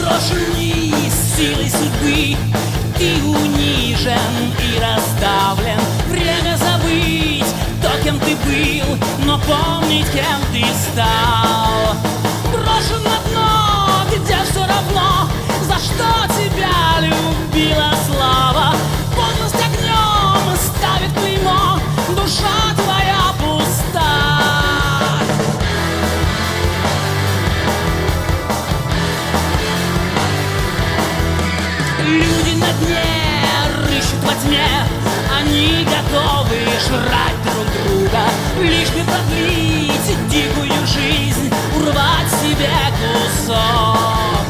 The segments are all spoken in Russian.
Брошенный силой судьбы, ты унижен и раздавлен. Время забыть то, кем ты был, но помнить, кем ты стал. Брошен на дно, где все равно, за что тебя любила слава. Подлость огнем ставит клеймо, душа твоя пуста. Люди на дне рыщут во тьме, они готовы жрать друг друга, лишь бы продлить дикую жизнь, урвать себе кусок.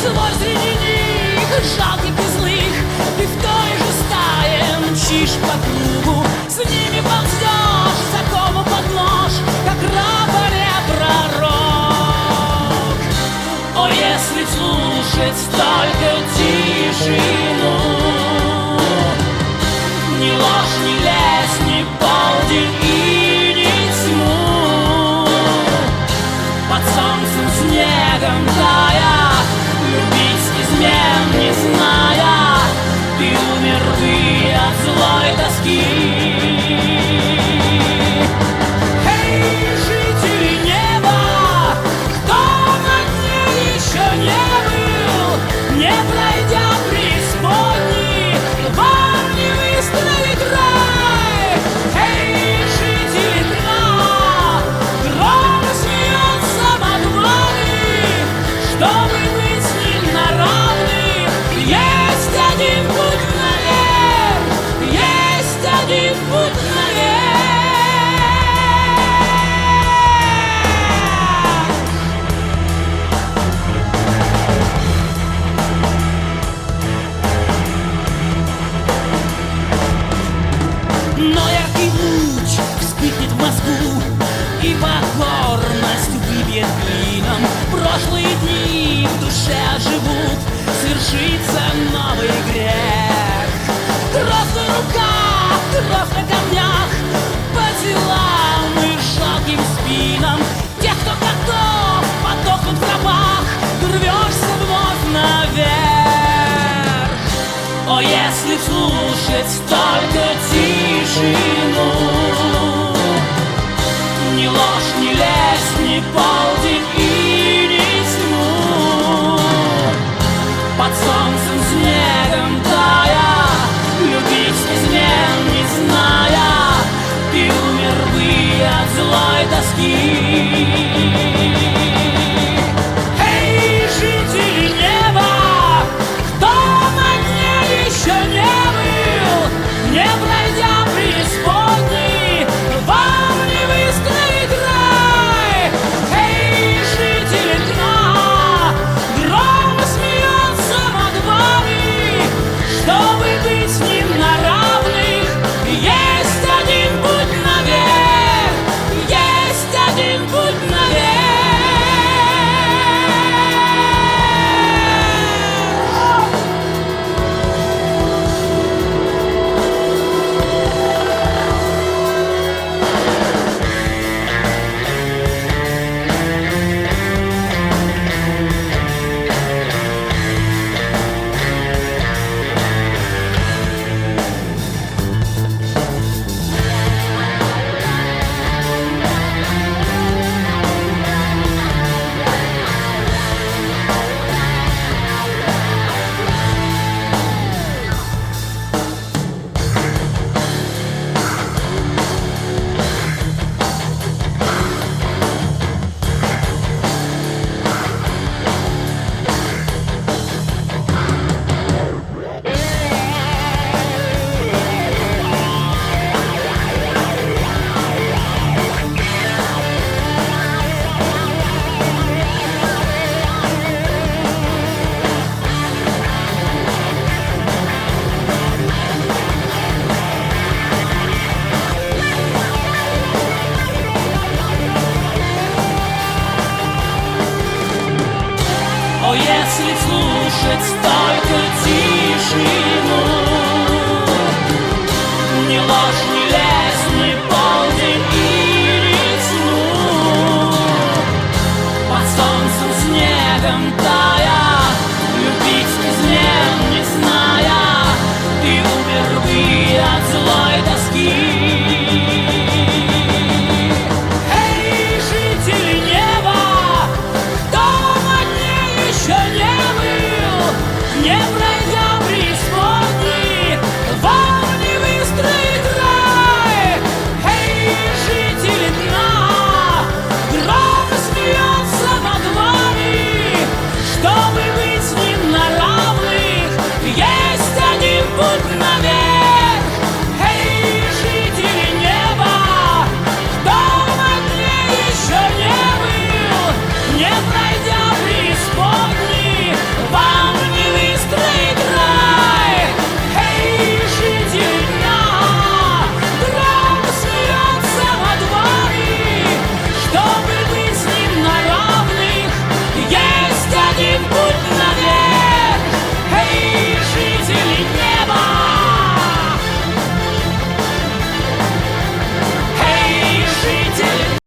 Злой среди них, жалких и злых, ты в той же стае мчишь по кругу. С ними ползешь, закому под нож, как раб, а не пророк. О, если слушать только тишину, ни ложь, ни лезь, ни полдень и ни тьму, под солнцем снегом тая, любить измен не зная, ты умер бы от злой тоски. Эй, жители неба, кто на дне еще не был, не пройдя преисподней, вам не выстроить рай. Эй, жители дна, громко смеется над вами, чтобы быть с ним на равных. Есть один путь наверх, есть один путь наверх. Но яркий луч вспыхнет в мозгу, и покорность выбьет клином. Прошлые дни в душе оживут, свершится новый грех. Кровь на руках, кровь на камнях, по телам и жалким спинам тех, кто готов подохнуть в гробах, ты рвешься вновь наверх. О, если слушать только тишину, ни ложь, ни лезь, ни полдень и ни тьму, под солнцем снегом тая, любить измен не зная, ты умер бы от злой тоски. Эй, жители неба, кто на дне еще не был, не пройдя преисподней, вам не выстроить рай. Эй, жители дна, громко смеется над вами, чтобы быть с ним на равных. Есть один путь наверх, есть один путь наверх. Если слушать только тишину,